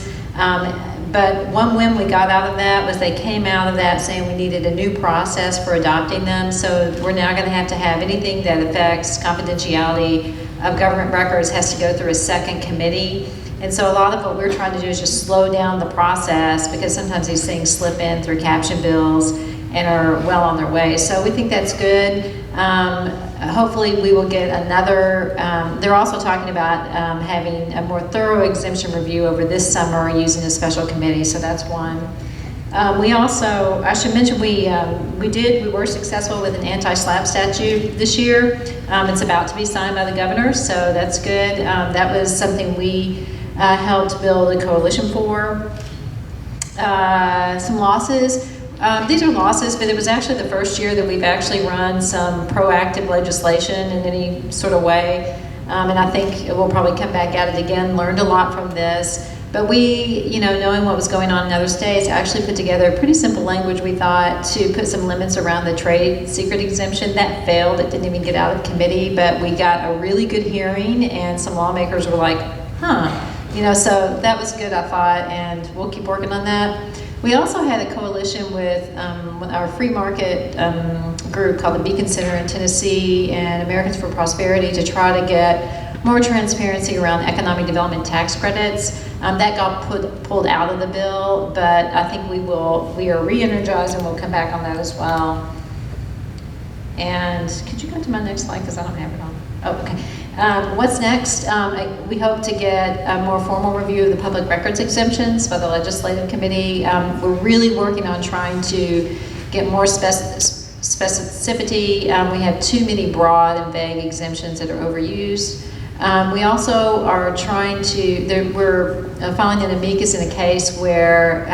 But one win we got out of that was they came out of that saying we needed a new process for adopting them. So we're now going to have anything that affects confidentiality of government records has to go through a second committee. And so a lot of what we're trying to do is just slow down the process because sometimes these things slip in through caption bills and are well on their way. So we think that's good. Hopefully we will get another, they're also talking about having a more thorough exemption review over this summer using a special committee, so that's one. We also, I should mention, we were successful with an anti-SLAPP statute this year. It's about to be signed by the governor, so that's good. That was something we helped build a coalition for. Some losses. These are losses, but it was actually the first year that we've actually run some proactive legislation in any sort of way. And I think we'll probably come back at it again, learned a lot from this. But we, knowing what was going on in other states, actually put together a pretty simple language, we thought, to put some limits around the trade secret exemption. That failed. It didn't even get out of committee, but we got a really good hearing, and some lawmakers were like, so that was good, I thought, and we'll keep working on that. We also had a coalition with our free market group called the Beacon Center in Tennessee and Americans for Prosperity to try to get more transparency around economic development tax credits. That got pulled out of the bill, but I think we are re-energized and we'll come back on that as well. And could you go to my next slide because I don't have it on. Oh, okay. What's next? We hope to get a more formal review of the public records exemptions by the legislative committee. We're really working on trying to get more specificity. We have too many broad and vague exemptions that are overused. We also are trying to, we're filing an amicus in a case where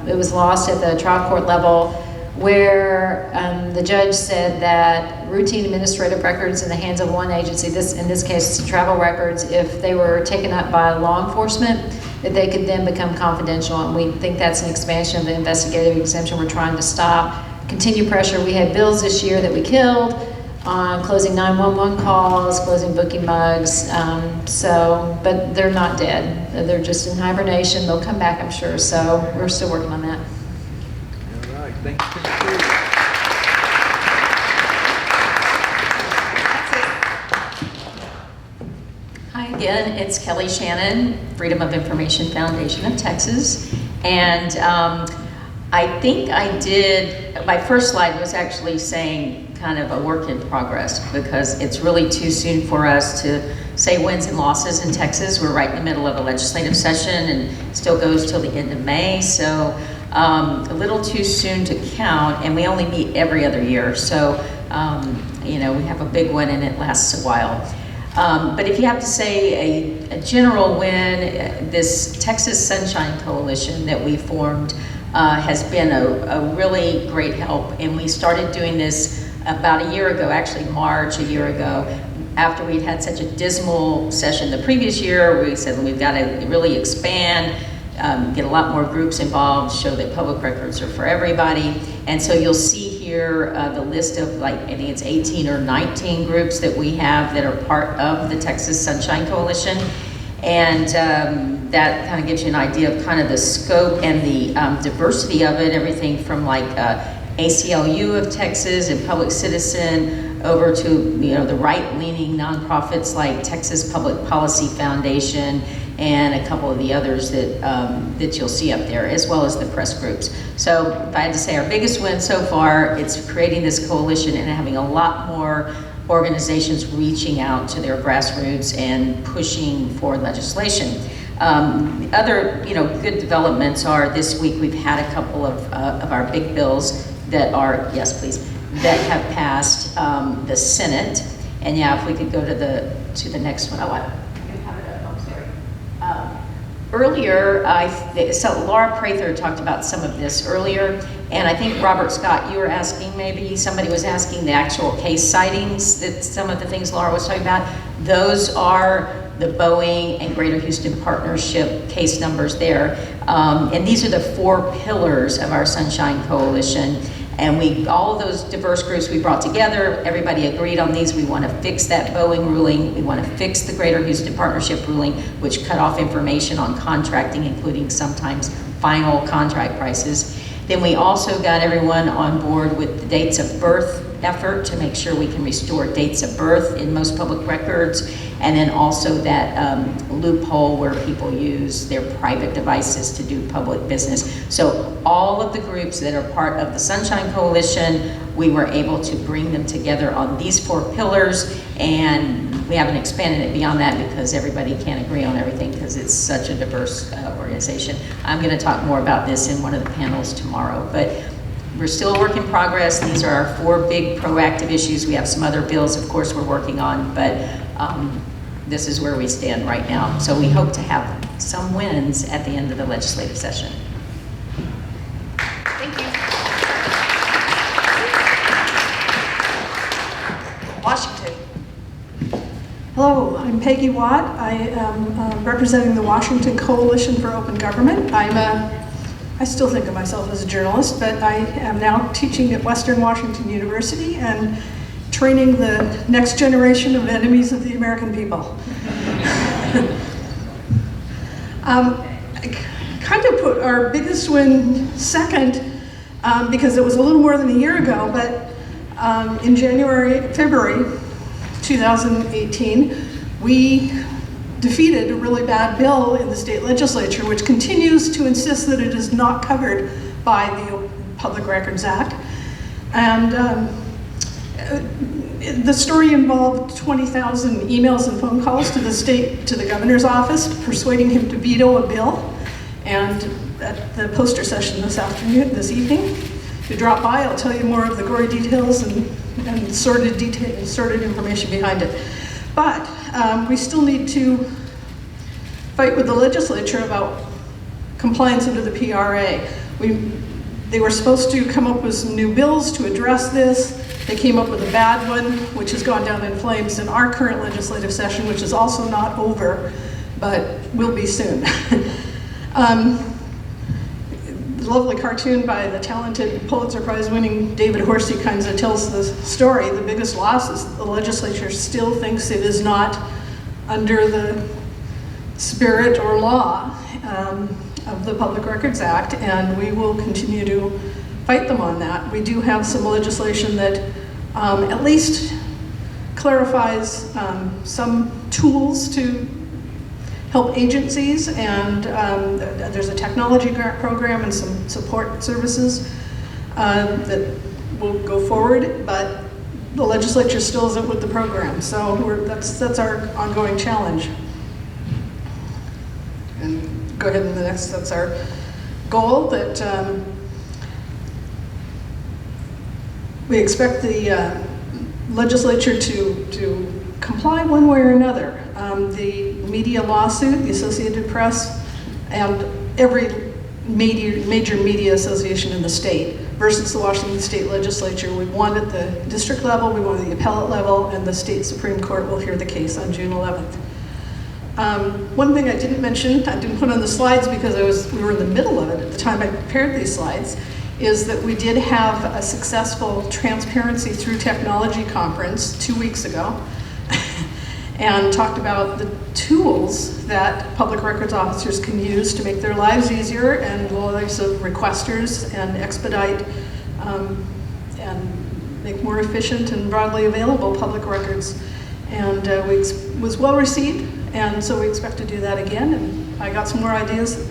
it was lost at the trial court level, where the judge said that routine administrative records in the hands of one agency, in this case travel records, if they were taken up by law enforcement, that they could then become confidential, and we think that's an expansion of the investigative exemption we're trying to stop. Continue pressure. We had bills this year that we killed on closing 911 calls, closing booking mugs, but they're not dead. They're just in hibernation. They'll come back, I'm sure, so we're still working on that. All right, thank you. Hi again, it's Kelly Shannon, Freedom of Information Foundation of Texas. And I think I did, my first slide was actually saying kind of a work in progress because it's really too soon for us to say wins and losses in Texas. We're right in the middle of a legislative session and still goes till the end of May. So a little too soon to count, and we only meet every other year. So, we have a big one and it lasts a while. But if you have to say a general win, this Texas Sunshine Coalition that we formed has been a really great help. And we started doing this about a year ago, actually March a year ago, after we'd had such a dismal session the previous year. We said we've got to really expand, get a lot more groups involved, show that public records are for everybody. And so you'll see here the list of I think it's 18 or 19 groups that we have that are part of the Texas Sunshine Coalition. And that kind of gives you an idea of kind of the scope and the diversity of it, everything from ACLU of Texas and Public Citizen over to the right-leaning nonprofits like Texas Public Policy Foundation and a couple of the others that, that you'll see up there, as well as the press groups. So if I had to say our biggest win so far, it's creating this coalition and having a lot more organizations reaching out to their grassroots and pushing for legislation. Other, good developments are this week we've had a couple of our big bills that are, yes please, that have passed the Senate. And yeah, if we could go to the next one. Oh, I have it up, I'm sorry. Earlier, so Laura Prather talked about some of this earlier, and I think Robert Scott, you were asking, maybe somebody was asking the actual case sightings, that some of the things Laura was talking about. Those are the Boeing and Greater Houston Partnership case numbers there. And these are the 4 pillars of our Sunshine Coalition. And all of those diverse groups we brought together, everybody agreed on these. We want to fix that Boeing ruling. We want to fix the Greater Houston Partnership ruling, which cut off information on contracting, including sometimes final contract prices. Then we also got everyone on board with the dates of birth effort to make sure we can restore dates of birth in most public records, and then also that loophole where people use their private devices to do public business. So all of the groups that are part of the Sunshine Coalition, we were able to bring them together on these 4 pillars, and we haven't expanded it beyond that because everybody can't agree on everything because it's such a diverse organization. I'm going to talk more about this in one of the panels tomorrow, but we're still a work in progress. These are our 4 big proactive issues. We have some other bills, of course, we're working on, but this is where we stand right now. So we hope to have some wins at the end of the legislative session. Thank you. Washington. Hello, I'm Peggy Watt. I am representing the Washington Coalition for Open Government. I still think of myself as a journalist, but I am now teaching at Western Washington University and training the next generation of enemies of the American people. I kind of put our biggest win second because it was a little more than a year ago, but in February 2018, we defeated a really bad bill in the state legislature, which continues to insist that it is not covered by the Public Records Act. And the story involved 20,000 emails and phone calls to the governor's office, persuading him to veto a bill. And at the poster session this evening, if you drop by, I'll tell you more of the gory details and sordid information behind it. But we still need to fight with the legislature about compliance under the PRA. They were supposed to come up with some new bills to address this. They came up with a bad one, which has gone down in flames in our current legislative session, which is also not over, but will be soon. The lovely cartoon by the talented Pulitzer Prize winning David Horsey kind of tells the story. The biggest loss is the legislature still thinks it is not under the spirit or law of the Public Records Act, and we will continue to fight them on that. We do have some legislation that at least clarifies some tools to help agencies, and there's a technology grant program and some support services that will go forward, but the legislature still isn't with the program, so that's our ongoing challenge. And go ahead and the next, that's our goal, that we expect the legislature to comply one way or another. The media lawsuit, the Associated Press, and every major media association in the state versus the Washington State Legislature. We won at the district level, we won at the appellate level, and the state Supreme Court will hear the case on June 11th. One thing I didn't mention, I didn't put on the slides because we were in the middle of it at the time I prepared these slides, is that we did have a successful Transparency Through Technology conference 2 weeks ago and talked about the tools that public records officers can use to make their lives easier and the lives of requesters and expedite and make more efficient and broadly available public records. And was well received. And so we expect to do that again, and I got some more ideas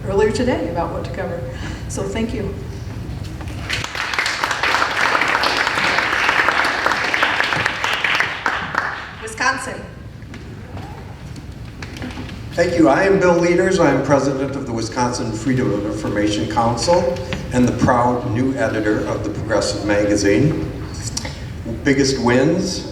earlier today about what to cover. So thank you. Wisconsin. Thank you. I am Bill Leaders. I am president of the Wisconsin Freedom of Information Council and the proud new editor of the Progressive magazine. Biggest wins.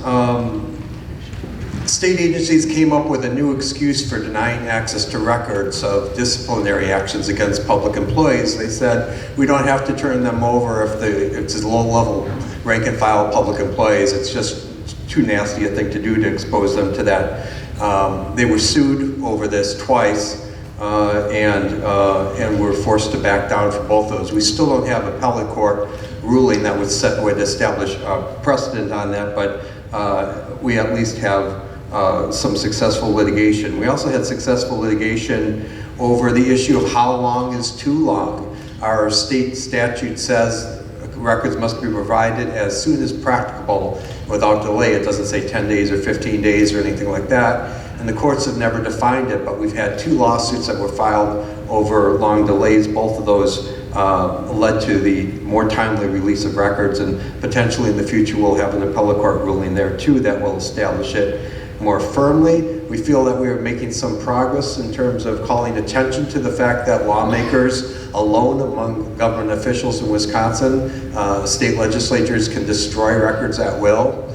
State agencies came up with a new excuse for denying access to records of disciplinary actions against public employees. They said, we don't have to turn them over if it's a low-level rank and file public employees. It's just too nasty a thing to do to expose them to that. They were sued over this twice and were forced to back down for both those. We still don't have appellate court ruling that would establish a precedent on that, but we at least have some successful litigation. We also had successful litigation over the issue of how long is too long. Our state statute says records must be provided as soon as practicable without delay. It doesn't say 10 days or 15 days or anything like that. And the courts have never defined it, but we've had 2 lawsuits that were filed over long delays. Both of those led to the more timely release of records, and potentially in the future we'll have an appellate court ruling there too that will establish it more firmly. We feel that we are making some progress in terms of calling attention to the fact that lawmakers alone among government officials in Wisconsin, state legislatures can destroy records at will.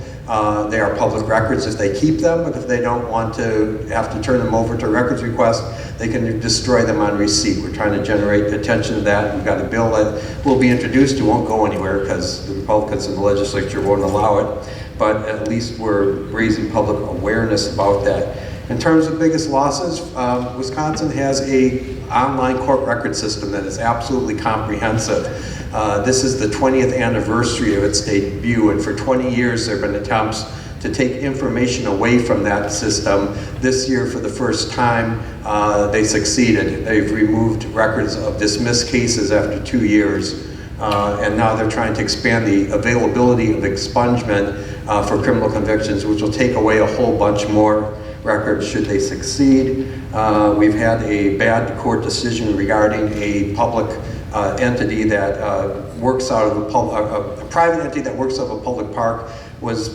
They are public records if they keep them, but if they don't want to have to turn them over to records request, they can destroy them on receipt. We're trying to generate attention to that. We've got a bill that will be introduced. It won't go anywhere because the Republicans in the legislature won't allow it, but at least we're raising public awareness about that. In terms of biggest losses, Wisconsin has an online court record system that is absolutely comprehensive. This is the 20th anniversary of its debut, and for 20 years there have been attempts to take information away from that system. This year, for the first time, they succeeded. They've removed records of dismissed cases after 2 years, and now they're trying to expand the availability of expungement for criminal convictions, which will take away a whole bunch more records should they succeed. We've had a bad court decision regarding a public entity that works out of a private entity that works out of a public park was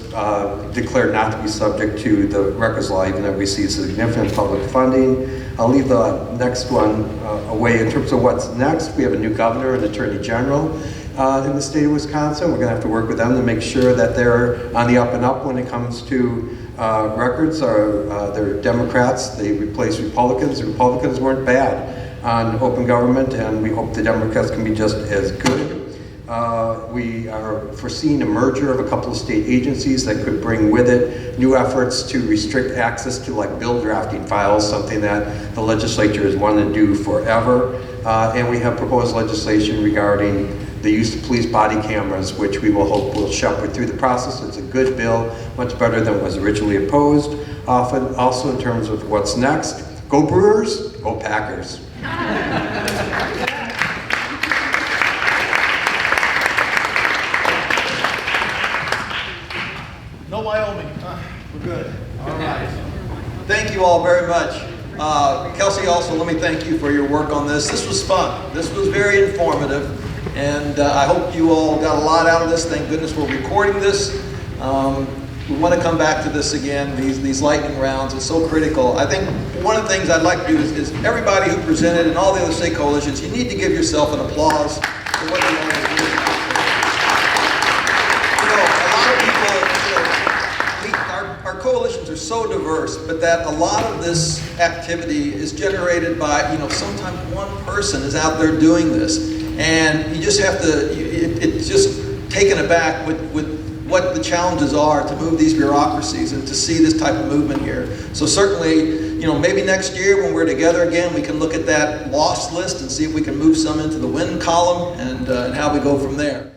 declared not to be subject to the records law, even though it receives significant public funding. I'll leave the next one away. In terms of what's next, we have a new governor and attorney general in the state of Wisconsin. We're going to have to work with them to make sure that they're on the up and up when it comes to records. They're Democrats. They replace Republicans. The Republicans weren't bad on open government, and we hope the Democrats can be just as good. We are foreseeing a merger of a couple of state agencies that could bring with it new efforts to restrict access to like bill drafting files, something that the legislature has wanted to do forever. And we have proposed legislation regarding the use of police body cameras, which we will hope will shepherd through the process. It's a good bill, much better than was originally opposed. Often, also in terms of what's next, go Brewers, go Packers. No Wyoming. We're good. All right. Thank you all very much. Kelsey, also let me thank you for your work on this. This was fun. This was very informative. And I hope you all got a lot out of this. Thank goodness we're recording this. We want to come back to this again, these lightning rounds. It's so critical. I think one of the things I'd like to do is everybody who presented and all the other state coalitions, you need to give yourself an applause for what you all are doing. You know, a lot of people, our coalitions are so diverse, but that a lot of this activity is generated by, you know, sometimes one person is out there doing this. And you just have to, it's just taken aback with what the challenges are to move these bureaucracies and to see this type of movement here. So certainly, you know, maybe next year when we're together again, we can look at that loss list and see if we can move some into the win column and how we go from there.